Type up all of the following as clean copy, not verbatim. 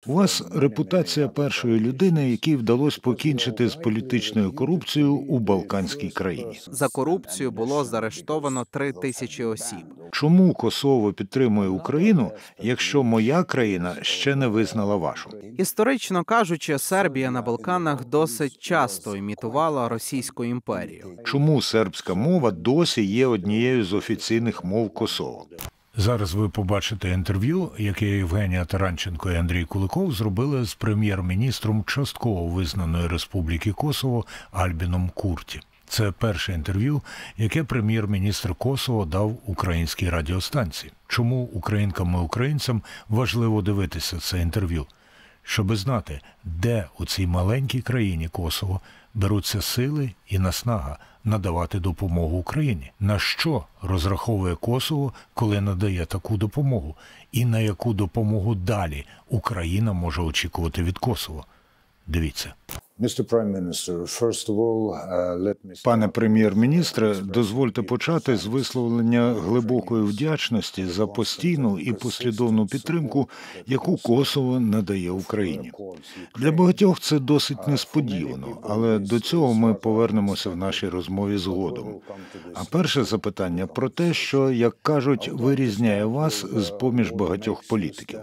У вас репутація першої людини, якій вдалося покінчити з політичною корупцією у Балканській країні. За корупцію було заарештовано 3000 осіб. Чому Косово підтримує Україну, якщо моя країна ще не визнала вашу? Історично кажучи, Сербія на Балканах досить часто імітувала Російську імперію. Чому сербська мова досі є однією з офіційних мов Косово? Зараз ви побачите інтерв'ю, яке Євгенія Таранченко і Андрій Куликов зробили з прем'єр-міністром частково визнаної Республіки Косово Альбіном Курті. Це перше інтерв'ю, яке прем'єр-міністр Косово дав українській радіостанції. Чому українкам і українцям важливо дивитися це інтерв'ю? Щоби знати, де у цій маленькій країні Косово беруться сили і наснага надавати допомогу Україні. На що розраховує Косово, коли надає таку допомогу? І на яку допомогу далі Україна може очікувати від Косово? Дивіться. Пане прем'єр-міністре, дозвольте почати з висловлення глибокої вдячності за постійну і послідовну підтримку, яку Косово надає Україні. Для багатьох це досить несподівано, але до цього ми повернемося в нашій розмові згодом. А перше запитання про те, що, як кажуть, вирізняє вас з-поміж багатьох політиків.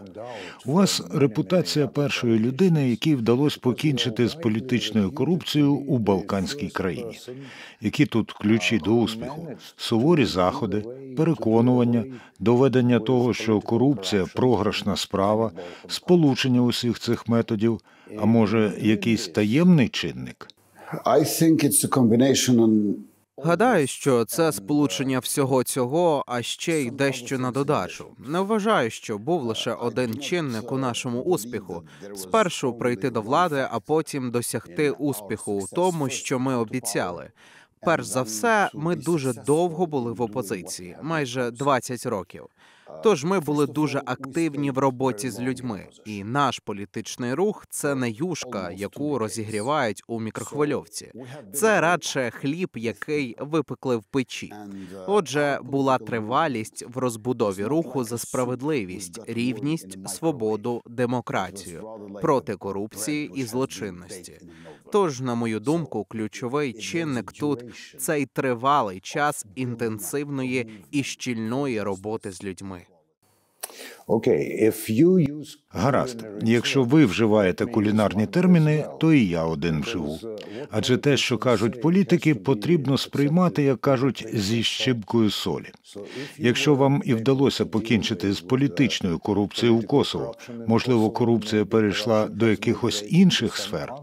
У вас репутація першої людини, якій вдалося покінчити з політичною корупцією у Балканській країні. Які тут ключі до успіху? Суворі заходи, переконування, доведення того, що корупція – програшна справа, сполучення усіх цих методів, а може, якийсь таємний чинник? Гадаю, що це сполучення всього цього, а ще й дещо на додачу. Не вважаю, що був лише один чинник у нашому успіху. Спершу прийти до влади, а потім досягти успіху у тому, що ми обіцяли. Перш за все, ми дуже довго були в опозиції, майже 20 років. Тож ми були дуже активні в роботі з людьми. І наш політичний рух – це не юшка, яку розігрівають у мікрохвильовці. Це радше хліб, який випекли в печі. Отже, була тривалість в розбудові руху за справедливість, рівність, свободу, демократію, проти корупції і злочинності. Тож, на мою думку, ключовий чинник тут – цей тривалий час інтенсивної і щільної роботи з людьми. Гаразд. Якщо ви вживаєте кулінарні терміни, то і я один вживу. Адже те, що кажуть політики, потрібно сприймати, як кажуть, зі щіпкою солі. Якщо вам і вдалося покінчити з політичною корупцією в Косово, можливо, корупція перейшла до якихось інших сфер?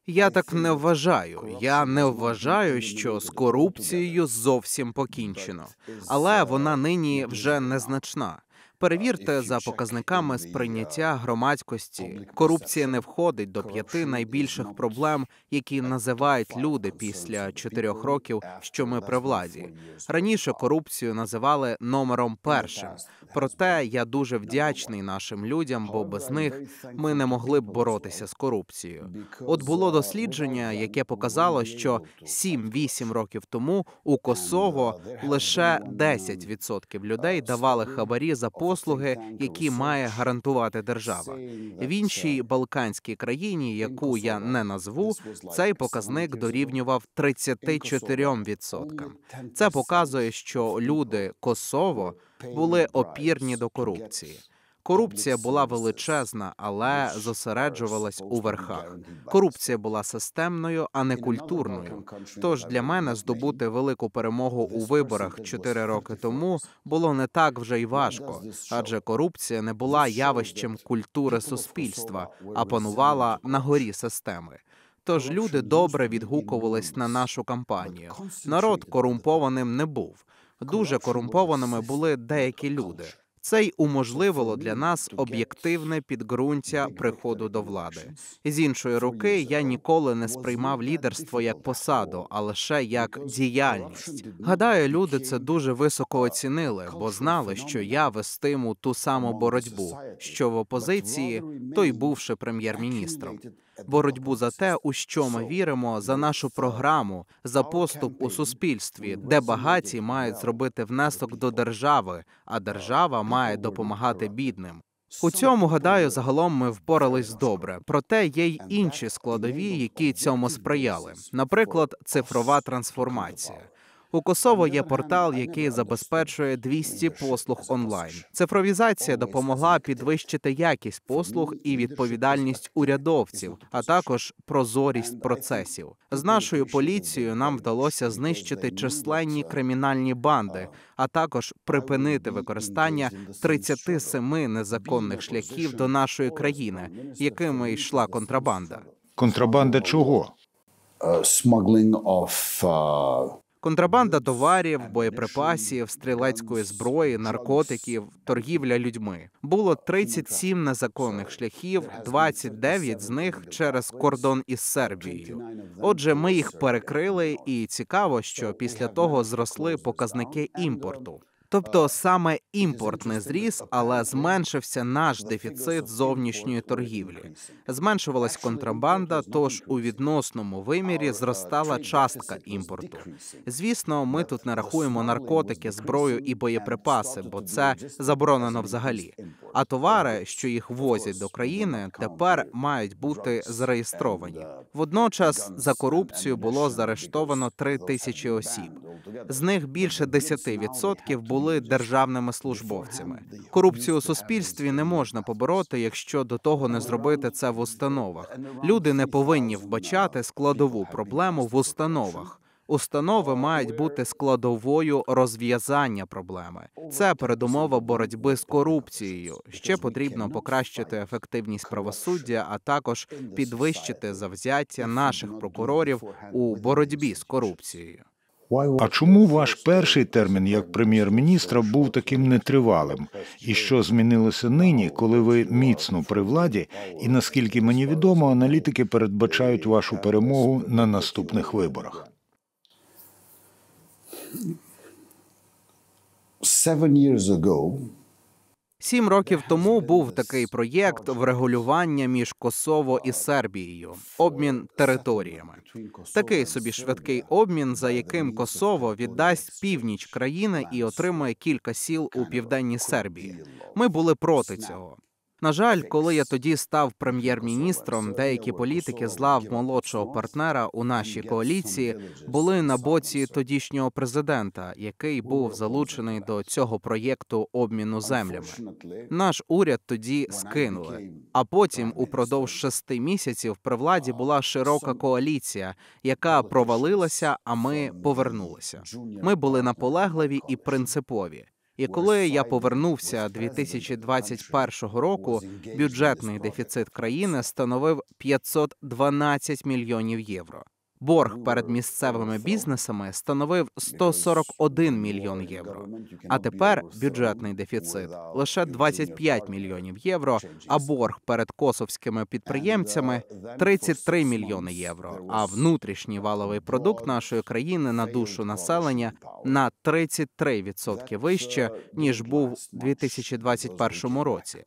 Я так не вважаю. Я не вважаю, що з корупцією зовсім покінчено. Але вона нині вже незначна. Перевірте за показниками сприйняття громадськості. Корупція не входить до 5 найбільших проблем, які називають люди після 4 років, що ми при владі. Раніше корупцію називали номером першим. Проте я дуже вдячний нашим людям, бо без них ми не могли б боротися з корупцією. От було дослідження, яке показало, що 7-8 років тому у Косово лише 10% людей давали хабарі за послуги, які має гарантувати держава. В іншій балканській країні, яку я не назву, цей показник дорівнював 34%. Це показує, що люди Косово були опірні до корупції. Корупція була величезна, але зосереджувалась у верхах. Корупція була системною, а не культурною. Тож для мене здобути велику перемогу у виборах 4 роки тому було не так вже й важко, адже корупція не була явищем культури суспільства, а панувала на горі системи. Тож люди добре відгукувались на нашу кампанію. Народ корумпованим не був. Дуже корумпованими були деякі люди. Це й уможливило для нас об'єктивне підґрунтя приходу до влади. З іншої руки, я ніколи не сприймав лідерство як посаду, а лише як діяльність. Гадаю, люди це дуже високо оцінили, бо знали, що я вестиму ту саму боротьбу, що в опозиції, то й бувши прем'єр-міністром. боротьбу за те, у що ми віримо, за нашу програму, за поступ у суспільстві, де багаті мають зробити внесок до держави, а держава має допомагати бідним. У цьому, гадаю, загалом ми впорались добре. Проте є й інші складові, які цьому сприяли. Наприклад, цифрова трансформація. У Косово є портал, який забезпечує 200 послуг онлайн. Цифровізація допомогла підвищити якість послуг і відповідальність урядовців, а також прозорість процесів. З нашою поліцією нам вдалося знищити численні кримінальні банди, а також припинити використання 37 незаконних шляхів до нашої країни, якими йшла контрабанда. Контрабанда чого? Контрабанда товарів, боєприпасів, стрілецької зброї, наркотиків, торгівля людьми. Було 37 незаконних шляхів, 29 з них через кордон із Сербією. Отже, ми їх перекрили, і цікаво, що після того зросли показники імпорту. Тобто саме імпорт не зріс, але зменшився наш дефіцит зовнішньої торгівлі. Зменшувалась контрабанда, тож у відносному вимірі зростала частка імпорту. Звісно, ми тут не рахуємо наркотики, зброю і боєприпаси, бо це заборонено взагалі. А товари, що їх возять до країни, тепер мають бути зареєстровані. Водночас за корупцію було заарештовано 3000 осіб. З них більше 10% були державними службовцями. Корупцію у суспільстві не можна побороти, якщо до того не зробити це в установах. Люди не повинні вбачати складову проблему в установах. Установи мають бути складовою розв'язання проблеми. Це передумова боротьби з корупцією. Ще потрібно покращити ефективність правосуддя, а також підвищити завзяття наших прокурорів у боротьбі з корупцією. А чому ваш перший термін як прем'єр-міністра був таким нетривалим? І що змінилося нині, коли ви міцно при владі? І наскільки мені відомо, аналітики передбачають вашу перемогу на наступних виборах? 7 years ago, 7 років тому був такий проєкт врегулювання між Косово і Сербією – обмін територіями. Такий собі швидкий обмін, за яким Косово віддасть північ країни і отримає кілька сіл у південній Сербії. Ми були проти цього. На жаль, коли я тоді став прем'єр-міністром, деякі політики з лав молодшого партнера у нашій коаліції були на боці тодішнього президента, який був залучений до цього проєкту обміну землями. Наш уряд тоді скинули, а потім упродовж 6 місяців при владі була широка коаліція, яка провалилася, а ми повернулися. Ми були наполегливі і принципові. І коли я повернувся 2021 року, бюджетний дефіцит країни становив 512 мільйонів євро. Борг перед місцевими бізнесами становив 141 мільйон євро. А тепер бюджетний дефіцит – лише 25 мільйонів євро, а борг перед косовськими підприємцями – 33 мільйони євро, а внутрішній валовий продукт нашої країни на душу населення на 33% вище, ніж був у 2021 році.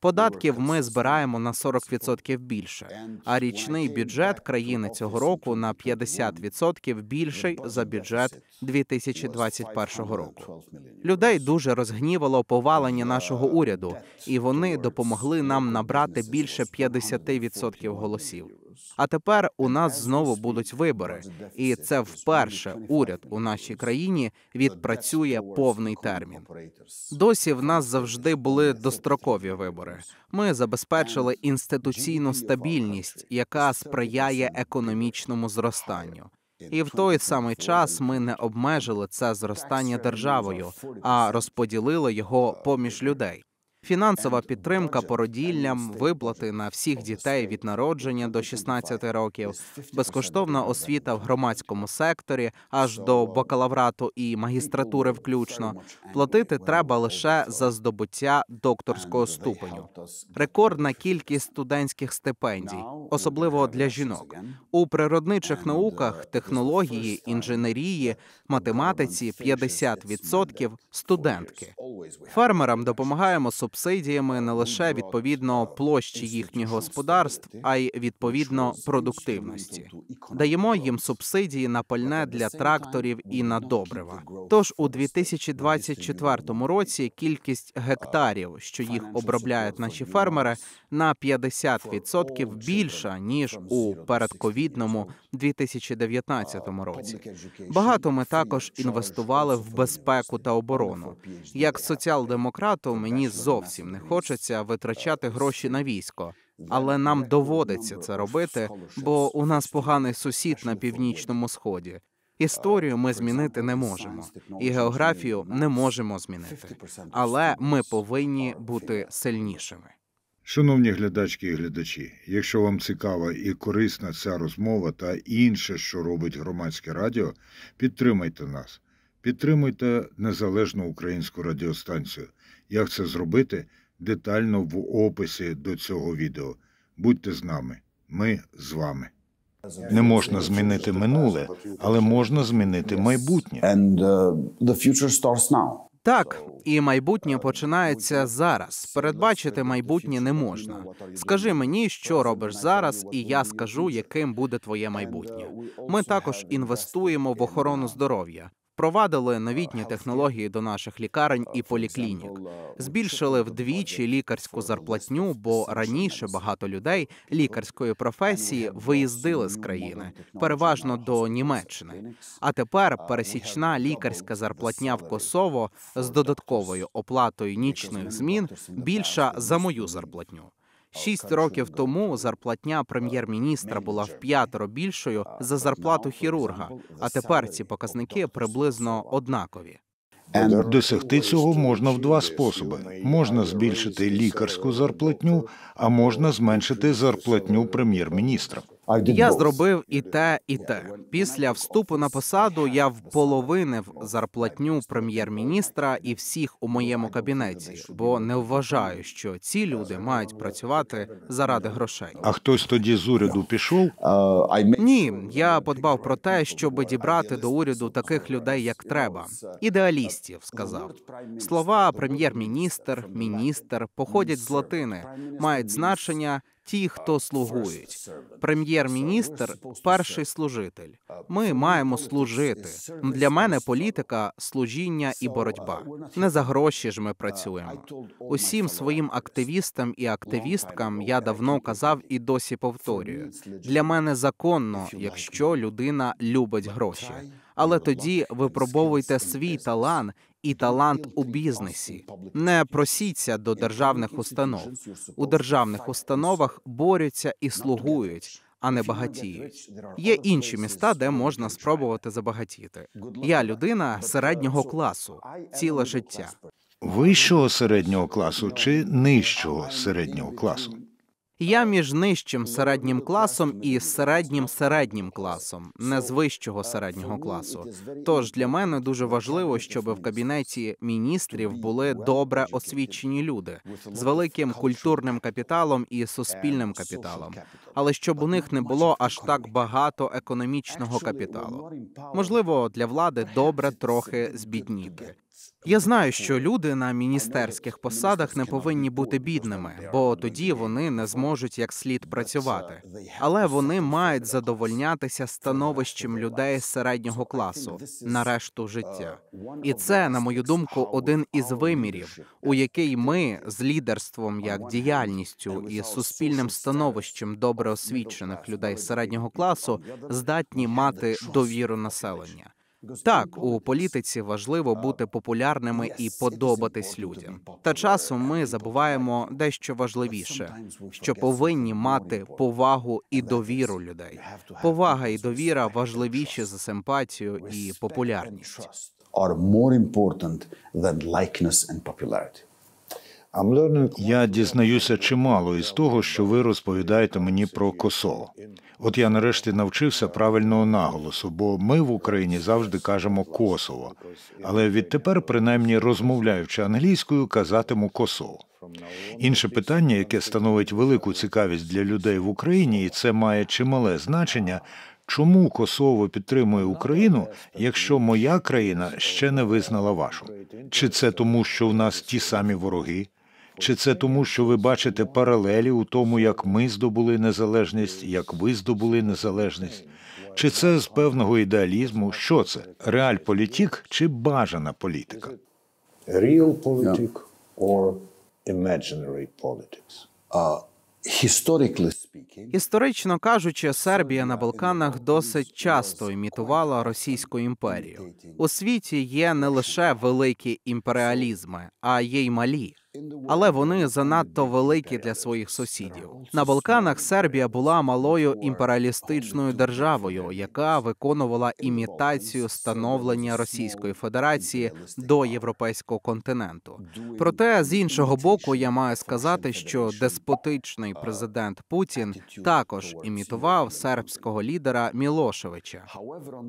Податків ми збираємо на 40% більше, а річний бюджет країни цього року на 50% більший за бюджет 2021 року. Людей дуже розгнівало повалення нашого уряду, і вони допомогли нам набрати більше 50% голосів. А тепер у нас знову будуть вибори, і це вперше уряд у нашій країні відпрацює повний термін. Досі в нас завжди були дострокові вибори. Ми забезпечили інституційну стабільність, яка сприяє економічному зростанню. І в той самий час ми не обмежили це зростання державою, а розподілили його поміж людей. Фінансова підтримка породіллям, виплати на всіх дітей від народження до 16 років, безкоштовна освіта в громадському секторі аж до бакалаврату і магістратури включно. Платити треба лише за здобуття докторського ступеню. Рекордна кількість студентських стипендій, особливо для жінок. У природничих науках, технології, інженерії, математиці 50% студентки. Фермерам допомагаємо субсидіями субсидіями не лише відповідно площі їхніх господарств, а й відповідно продуктивності. Даємо їм субсидії на пальне для тракторів і на добрива. Тож у 2024 році кількість гектарів, що їх обробляють наші фермери, на 50% більша, ніж у передковідному 2019 році. Багато ми також інвестували в безпеку та оборону. Як соціал-демократу мені зовсім не хочеться витрачати гроші на військо. Але нам доводиться це робити, бо у нас поганий сусід на Північному Сході. Історію ми змінити не можемо, і географію не можемо змінити. Але ми повинні бути сильнішими. Шановні глядачки і глядачі, якщо вам цікава і корисна ця розмова та інше, що робить громадське радіо, підтримайте нас. Підтримуйте незалежну українську радіостанцію. Як це зробити? Детально в описі до цього відео. Будьте з нами. Ми з вами. Не можна змінити минуле, але можна змінити майбутнє. And the future starts now. Так, і майбутнє починається зараз. Передбачити майбутнє не можна. Скажи мені, що робиш зараз, і я скажу, яким буде твоє майбутнє. Ми також інвестуємо в охорону здоров'я. Впровадили новітні технології до наших лікарень і поліклінік. Збільшили вдвічі лікарську зарплатню, бо раніше багато людей лікарської професії виїздили з країни, переважно до Німеччини. А тепер пересічна лікарська зарплатня в Косово з додатковою оплатою нічних змін більша за мою зарплатню. 6 років тому зарплатня прем'єр-міністра була в5 більшою за зарплату хірурга, а тепер ці показники приблизно однакові. Досягти цього можна в два способи. Можна збільшити лікарську зарплатню, а можна зменшити зарплатню прем'єр-міністра. Я зробив і те, і те. Після вступу на посаду я вполовинив зарплатню прем'єр-міністра і всіх у моєму кабінеті, бо не вважаю, що ці люди мають працювати заради грошей. А хтось тоді з уряду пішов? Ні, я подбав про те, щоб дібрати до уряду таких людей, як треба. Ідеалістів, сказав. Слова прем'єр-міністр, міністр походять з латини, мають значення «ті, хто слугують». Прем'єр-міністр – перший служитель. Ми маємо служити. Для мене політика – служіння і боротьба. Не за гроші ж ми працюємо. Усім своїм активістам і активісткам я давно казав і досі повторюю. Для мене законно, якщо людина любить гроші. Але тоді випробовуйте свій талант і талант у бізнесі. Не просіться до державних установ. У державних установах борються і слугують, а не багатіють. Є інші міста, де можна спробувати забагатіти. Я людина середнього класу, ціле життя. Вищого середнього класу чи нижчого середнього класу? Я між нижчим середнім класом і середнім класом, не з вищого середнього класу. Тож для мене дуже важливо, щоб в кабінеті міністрів були добре освічені люди, з великим культурним капіталом і суспільним капіталом, але щоб у них не було аж так багато економічного капіталу. Можливо, для влади добре трохи збідніти. Я знаю, що люди на міністерських посадах не повинні бути бідними, бо тоді вони не зможуть як слід працювати. Але вони мають задовольнятися становищем людей середнього класу на решту життя. І це, на мою думку, один із вимірів, у який ми з лідерством як діяльністю і суспільним становищем добре освічених людей середнього класу здатні мати довіру населення. Так, у політиці важливо бути популярними і подобатись людям. Та часом ми забуваємо дещо важливіше, що повинні мати повагу і довіру людей. Повага і довіра важливіші за симпатію і популярність. Are more important than likeness and popularity. Я дізнаюся чимало із того, що ви розповідаєте мені про Косово. От я нарешті навчився правильного наголосу, бо ми в Україні завжди кажемо «Косово». Але відтепер, принаймні розмовляючи англійською, казатиму «Косово». Інше питання, яке становить велику цікавість для людей в Україні, і це має чимале значення – чому Косово підтримує Україну, якщо моя країна ще не визнала вашу? Чи це тому, що в нас ті самі вороги? Чи це тому, що ви бачите паралелі у тому, як ми здобули незалежність, як ви здобули незалежність? Чи це з певного ідеалізму? Що це? Реальполітик чи бажана політика? Real politics or imaginary politics? Historically speaking, Історично кажучи, Сербія на Балканах досить часто імітувала Російську імперію. У світі є не лише великі імперіалізми, а є й малі. Але вони занадто великі для своїх сусідів. На Балканах Сербія була малою імперіалістичною державою, яка виконувала імітацію становлення Російської Федерації до європейського континенту. Проте, з іншого боку, я маю сказати, що деспотичний президент Путін також імітував сербського лідера Мілошевича.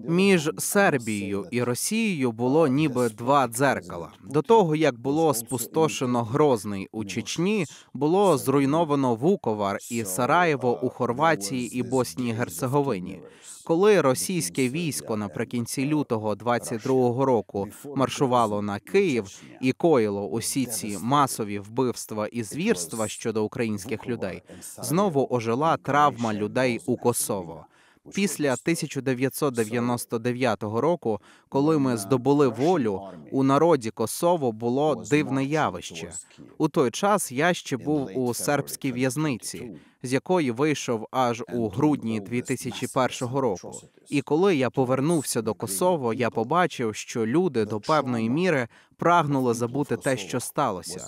Між Сербією і Росією було ніби два дзеркала. До того, як було спустошено Грозний у Чечні, було зруйновано Вуковар і Сараєво у Хорватії і Боснії і Герцеговині. Коли російське військо наприкінці лютого 22-го року маршувало на Київ і коїло усі ці масові вбивства і звірства щодо українських людей, знову ожила травма людей у Косово. Після 1999 року, коли ми здобули волю, у народі Косово було дивне явище. У той час я ще був у сербській в'язниці, з якої вийшов аж у грудні 2001 року. І коли я повернувся до Косово, я побачив, що люди до певної міри прагнули забути те, що сталося.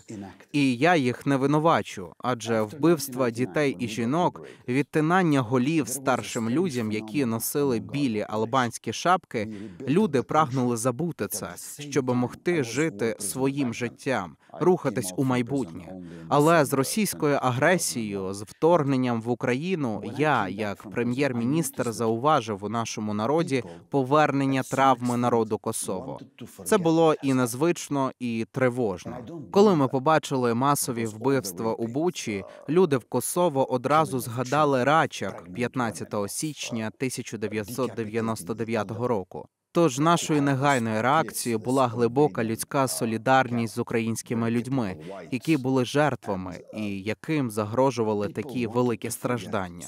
І я їх не винувачу, адже вбивства дітей і жінок, відтинання голів старшим людям, які носили білі албанські шапки, люди прагнули забути це, щоб могти жити своїм життям, рухатись у майбутнє. Але з російською агресією, з вторгненням в Україну, я, як прем'єр-міністр, зауважив у нашому народі повернення травми народу Косово. Це було і незвично, і тривожно. Коли ми побачили масові вбивства у Бучі, люди в Косово одразу згадали Рачак 15 січня 1999 року. Тож нашою негайною реакцією була глибока людська солідарність з українськими людьми, які були жертвами і яким загрожували такі великі страждання.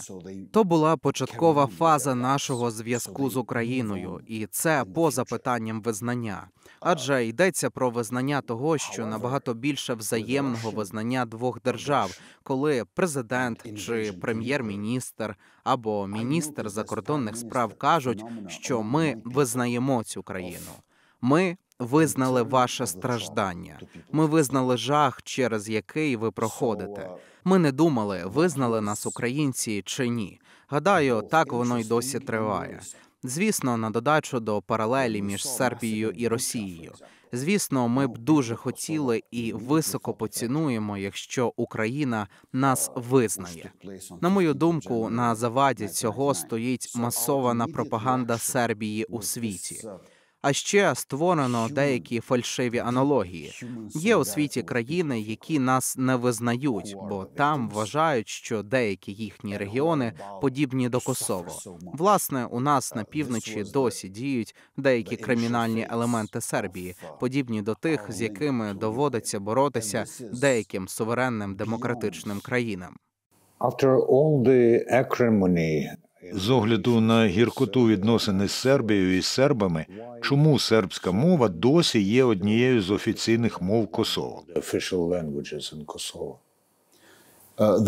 То була початкова фаза нашого зв'язку з Україною, і це поза питанням визнання. Адже йдеться про визнання того, що набагато більше взаємного визнання двох держав, коли президент чи прем'єр-міністр або міністр закордонних справ кажуть, що ми визнаємо цю країну. Ми визнали ваше страждання. Ми визнали жах, через який ви проходите. Ми не думали, визнали нас українці чи ні. Гадаю, так воно й досі триває. Звісно, на додачу до паралелі між Сербією і Росією. Звісно, ми б дуже хотіли і високо поцінуємо, якщо Україна нас визнає. На мою думку, на заваді цього стоїть масована пропаганда Сербії у світі. А ще створено деякі фальшиві аналогії. Є у світі країни, які нас не визнають, бо там вважають, що деякі їхні регіони подібні до Косово. Власне, у нас на півночі досі діють деякі кримінальні елементи Сербії, подібні до тих, з якими доводиться боротися деяким суверенним демократичним країнам. After all the acrimony, З огляду на гіркоту відносин із Сербією і сербами, чому сербська мова досі є однією з офіційних мов Косово? the official languages in Kosovo.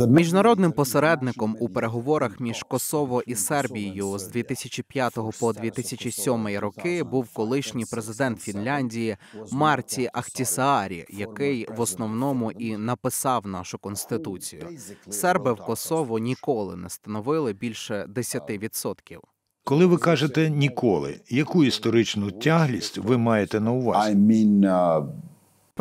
Міжнародним посередником у переговорах між Косово і Сербією з 2005 по 2007 роки був колишній президент Фінляндії Марті Ахтісаарі, який в основному і написав нашу конституцію. Серби в Косово ніколи не становили більше 10%. Коли ви кажете «ніколи», яку історичну тяглість ви маєте на увазі?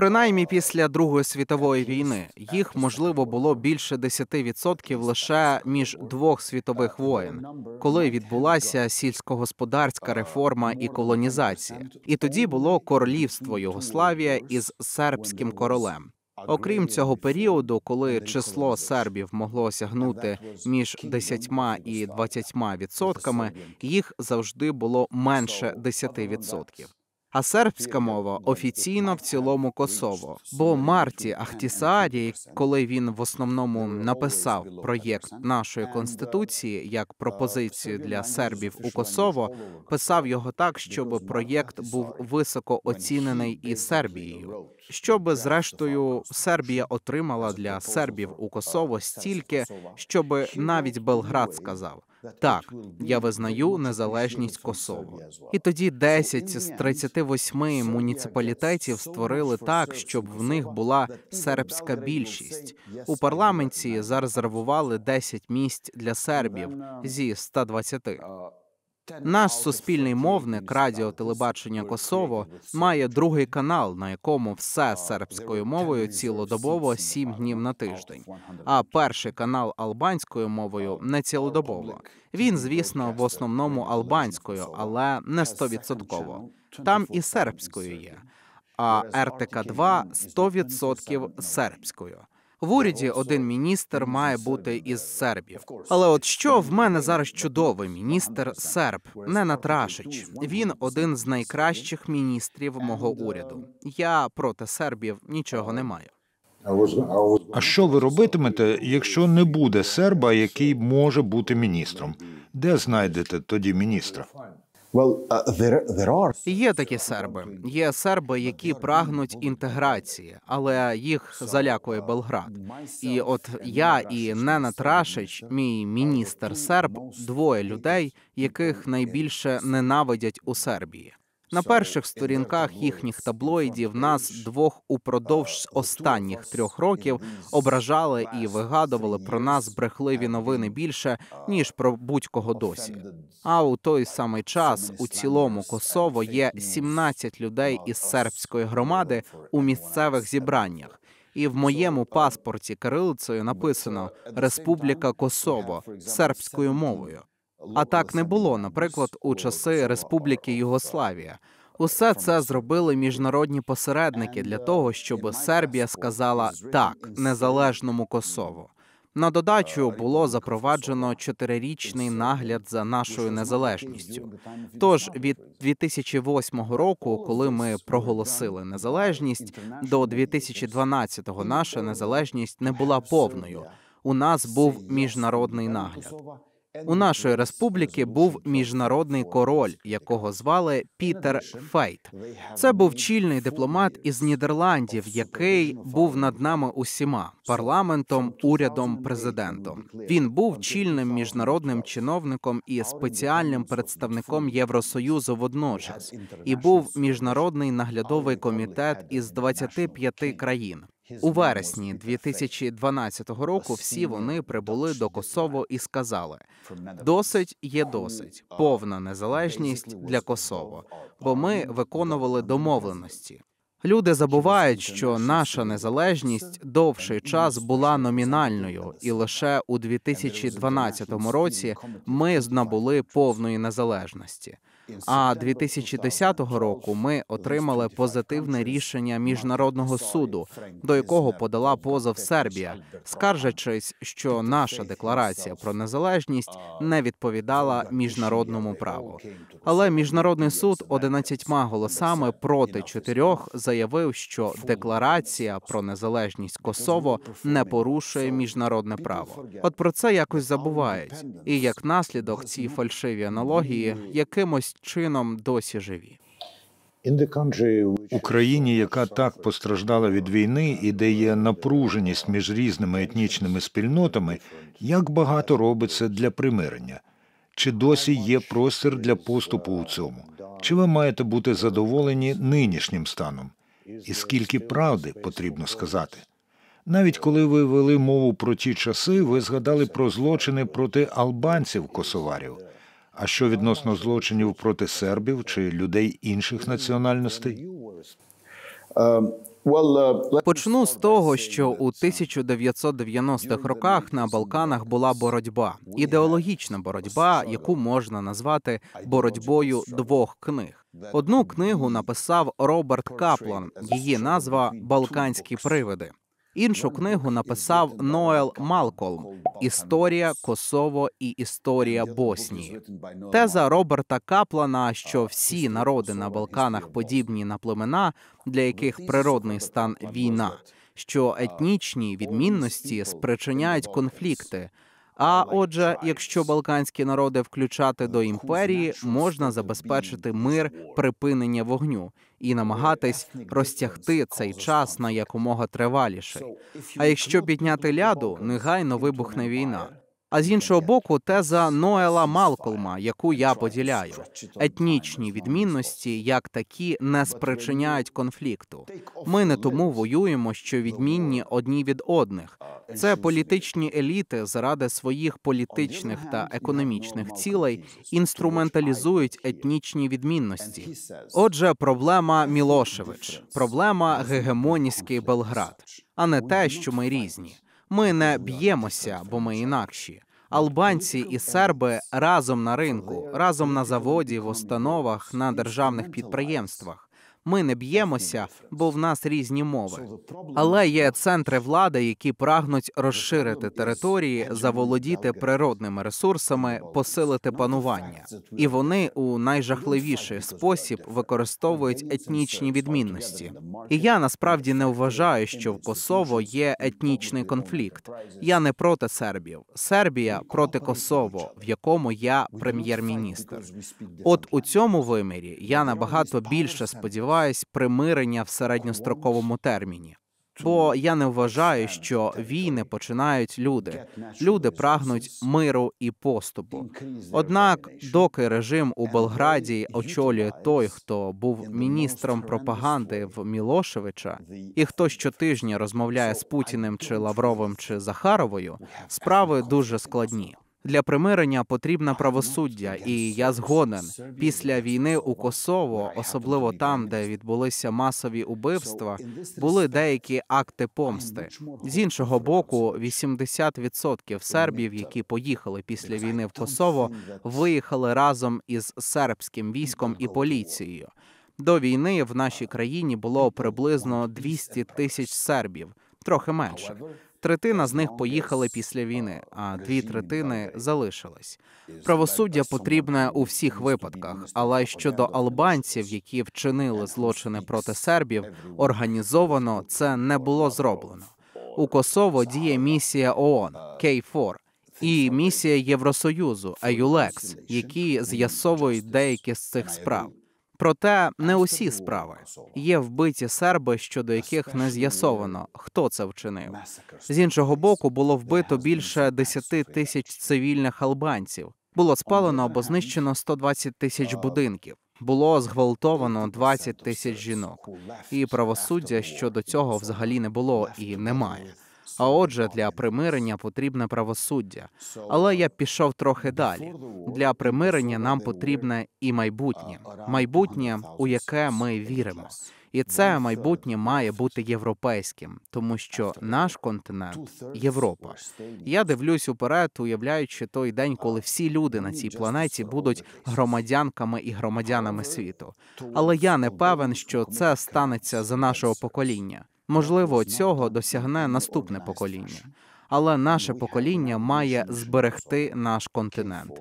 Принаймні після Другої світової війни їх, можливо, було більше 10% лише між двох світових воєн, коли відбулася сільськогосподарська реформа і колонізація. І тоді було королівство Югославія із сербським королем. Окрім цього періоду, коли число сербів могло сягнути між 10 і 20%, їх завжди було менше 10%. а сербська мова офіційно в цілому Косово. Бо Марті Ахтісарі, коли він в основному написав проєкт нашої конституції як пропозицію для сербів у Косово, писав його так, щоб проєкт був високо оцінений і Сербією. Щоб, зрештою, Сербія отримала для сербів у Косово стільки, щоб навіть Белград сказав: так, я визнаю незалежність Косово. І тоді 10 з 38 муніципалітетів створили так, щоб в них була сербська більшість. У парламенті зарезервували 10 місць для сербів зі 120. Наш суспільний мовник Радіо Телебачення Косово має другий канал, на якому все сербською мовою цілодобово 7 днів на тиждень, а перший канал албанською мовою не цілодобово. Він, звісно, в основному албанською, але не 100%. Там і сербською є, а РТК-2 100% сербською. В уряді один міністр має бути із сербів. Але от що, в мене зараз чудовий міністр серб, Ненад Рашич. Він один з найкращих міністрів мого уряду. Я проти сербів нічого не маю. А що ви робитимете, якщо не буде серба, який може бути міністром? Де знайдете тоді міністра? There are. Є такі серби. Є серби, які прагнуть інтеграції, але їх залякує Белград. І от я і Ненад Рашич, мій міністр серб, двоє людей, яких найбільше ненавидять у Сербії. На перших сторінках їхніх таблоїдів нас двох упродовж останніх 3 років ображали і вигадували про нас брехливі новини більше, ніж про будь-кого досі. А у той самий час у цілому Косово є 17 людей із сербської громади у місцевих зібраннях. І в моєму паспорті кирилицею написано «Республіка Косово» сербською мовою. А так не було, наприклад, у часи Республіки Югославія. Усе це зробили міжнародні посередники для того, щоб Сербія сказала «так» незалежному Косово. На додачу було запроваджено 4-річний нагляд за нашою незалежністю. Тож від 2008 року, коли ми проголосили незалежність, до 2012-го наша незалежність не була повною. У нас був міжнародний нагляд. У нашої республіки був міжнародний король, якого звали Пітер Фейт. Це був чільний дипломат із Нідерландів, який був над нами усіма – парламентом, урядом, президентом. Він був чільним міжнародним чиновником і спеціальним представником Євросоюзу водночас. І був міжнародний наглядовий комітет із 25 країн. У вересні 2012 року всі вони прибули до Косово і сказали: «Досить є досить, повна незалежність для Косово, бо ми виконували домовленості». Люди забувають, що наша незалежність довший час була номінальною, і лише у 2012 році ми набули повної незалежності. А 2010 року ми отримали позитивне рішення Міжнародного суду, до якого подала позов Сербія, скаржачись, що наша декларація про незалежність не відповідала міжнародному праву. Але Міжнародний суд 11 голосами проти 4 заявив, що декларація про незалежність Косово не порушує міжнародне право. От про це якось забувають. І як наслідок ці фальшиві аналогії якимось чином досі живі. У країні, яка так постраждала від війни і де є напруженість між різними етнічними спільнотами, як багато робиться для примирення? Чи досі є простір для поступу у цьому? Чи ви маєте бути задоволені нинішнім станом? І скільки правди потрібно сказати? Навіть коли ви вели мову про ті часи, ви згадали про злочини проти албанців-косоварів. А що відносно злочинів проти сербів чи людей інших національностей? Почну з того, що у 1990-х роках на Балканах була боротьба. Ідеологічна боротьба, яку можна назвати боротьбою 2 книг. Одну книгу написав Роберт Каплан, її назва «Балканські привиди». Іншу книгу написав Ноел Малкольм «Історія Косово і історія Боснії». Теза Роберта Каплана, що всі народи на Балканах подібні на племена, для яких природний стан – війна, що етнічні відмінності спричиняють конфлікти. А отже, якщо балканські народи включати до імперії, можна забезпечити мир, припинення вогню і намагатись розтягти цей час на якомога триваліший. А якщо підняти ляду, негайно вибухне війна. А з іншого боку, теза Ноела Малкольма, яку я поділяю. Етнічні відмінності, як такі, не спричиняють конфлікту. Ми не тому воюємо, що відмінні одні від одних. Це політичні еліти заради своїх політичних та економічних цілей інструменталізують етнічні відмінності. Отже, проблема Мілошевич, проблема гегемоністський Белград, а не те, що ми різні. Ми не б'ємося, бо ми інакші. Албанці і серби разом на ринку, разом на заводі, в установах, на державних підприємствах. Ми не б'ємося, бо в нас різні мови. Але є центри влади, які прагнуть розширити території, заволодіти природними ресурсами, посилити панування. І вони у найжахливіший спосіб використовують етнічні відмінності. І я насправді не вважаю, що в Косово є етнічний конфлікт. Я не проти сербів. Сербія проти Косово, в якому я прем'єр-міністр. От у цьому вимірі я набагато більше сподіваюся примирення в середньостроковому терміні. Бо я не вважаю, що війни починають люди. Люди прагнуть миру і поступу. Однак, доки режим у Белграді очолює той, хто був міністром пропаганди в Мілошевича, і хто щотижня розмовляє з Путіним чи Лавровим чи Захаровою, справи дуже складні. Для примирення потрібне правосуддя, і я згоден. Після війни у Косово, особливо там, де відбулися масові убивства, були деякі акти помсти. З іншого боку, 80% сербів, які поїхали після війни в Косово, виїхали разом із сербським військом і поліцією. До війни в нашій країні було приблизно 200 тисяч сербів, трохи менше. Третина з них поїхали після війни, а 2/3 залишились. Правосуддя потрібне у всіх випадках, але щодо албанців, які вчинили злочини проти сербів, організовано це не було зроблено. У Косово діє місія ООН KFOR і місія Євросоюзу EULEX, які з'ясовують деякі з цих справ. Проте не усі справи. Є вбиті серби, щодо яких не з'ясовано, хто це вчинив. З іншого боку, було вбито більше 10 тисяч цивільних албанців. Було спалено або знищено 120 тисяч будинків. Було зґвалтовано 20 тисяч жінок. І правосуддя щодо цього взагалі не було і немає. А отже, для примирення потрібне правосуддя. Але я пішов трохи далі. Для примирення нам потрібне і майбутнє. Майбутнє, у яке ми віримо. І це майбутнє має бути європейським, тому що наш континент – Європа. Я дивлюсь уперед, уявляючи той день, коли всі люди на цій планеті будуть громадянками і громадянами світу. Але я не певен, що це станеться за нашого покоління. Можливо, цього досягне наступне покоління. Але наше покоління має зберегти наш континент.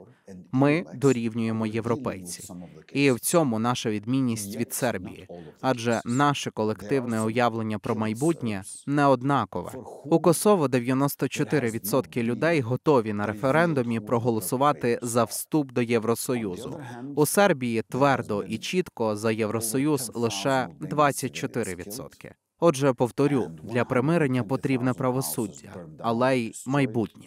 Ми дорівнюємо європейці. І в цьому наша відмінність від Сербії. Адже наше колективне уявлення про майбутнє не однакове. У Косово 94% людей готові на референдумі проголосувати за вступ до Євросоюзу. У Сербії твердо і чітко за Євросоюз лише 24%. Отже, повторю, для примирення потрібне правосуддя, але й майбутнє.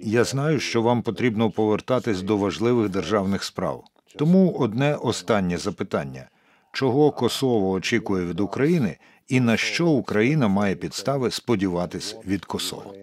Я знаю, що вам потрібно повертатись до важливих державних справ. Тому одне останнє запитання. Чого Косово очікує від України і на що Україна має підстави сподіватись від Косово?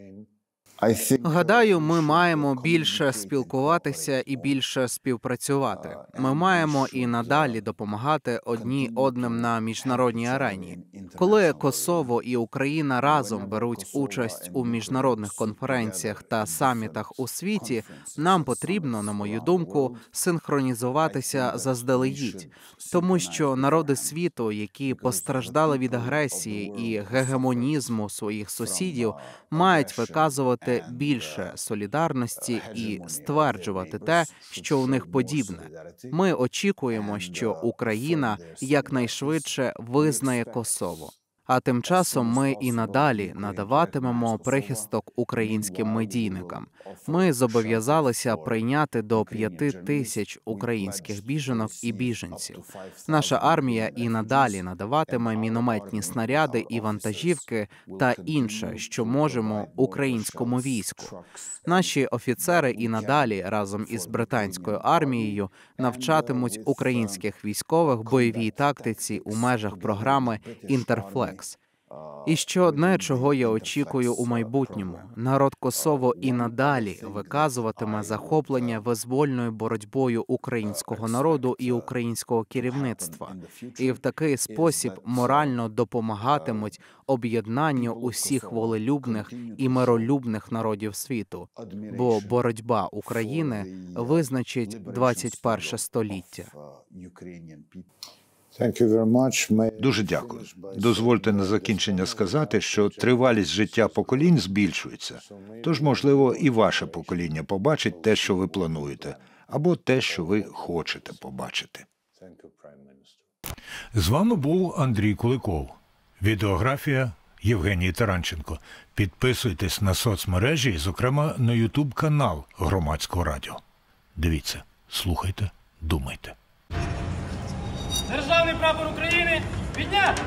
Гадаю, ми маємо більше спілкуватися і більше співпрацювати. Ми маємо і надалі допомагати одні одним на міжнародній арені. Коли Косово і Україна разом беруть участь у міжнародних конференціях та самітах у світі, нам потрібно, на мою думку, синхронізуватися заздалегідь. Тому що народи світу, які постраждали від агресії і гегемонізму своїх сусідів, мають виказувати більше солідарності і стверджувати те, що у них подібне. Ми очікуємо, що Україна якнайшвидше визнає Косово. А тим часом ми і надалі надаватимемо прихисток українським медійникам. Ми зобов'язалися прийняти до 5 тисяч українських біженок і біженців. Наша армія і надалі надаватиме мінометні снаряди і вантажівки та інше, що можемо, українському війську. Наші офіцери і надалі разом із британською армією навчатимуть українських військових бойовій тактиці у межах програми «Інтерфлекс». І ще одне, чого я очікую у майбутньому. Народ Косово і надалі виказуватиме захоплення визвольною боротьбою українського народу і українського керівництва. І в такий спосіб морально допомагатимуть об'єднанню усіх волелюбних і миролюбних народів світу. Бо боротьба України визначить 21 століття. Дуже дякую. Дозвольте на закінчення сказати, що тривалість життя поколінь збільшується. Тож, можливо, і ваше покоління побачить те, що ви плануєте, або те, що ви хочете побачити. З вами був Андрій Куликов. Відеографія Євгеній Таранченко. Підписуйтесь на соцмережі, зокрема на YouTube-канал Громадського радіо. Дивіться, слухайте, думайте. Державний прапор України підняти!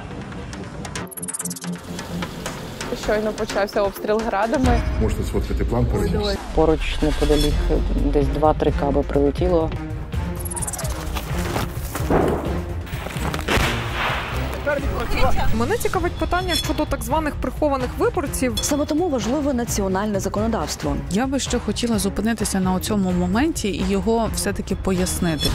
Щойно почався обстріл градами. Можете сфоткати план переніс. Поруч неподалік десь 2-3 каби прилетіло. Мене цікавить питання щодо так званих прихованих виборців. Саме тому важливе національне законодавство. Я би ще хотіла зупинитися на цьому моменті і його все-таки пояснити.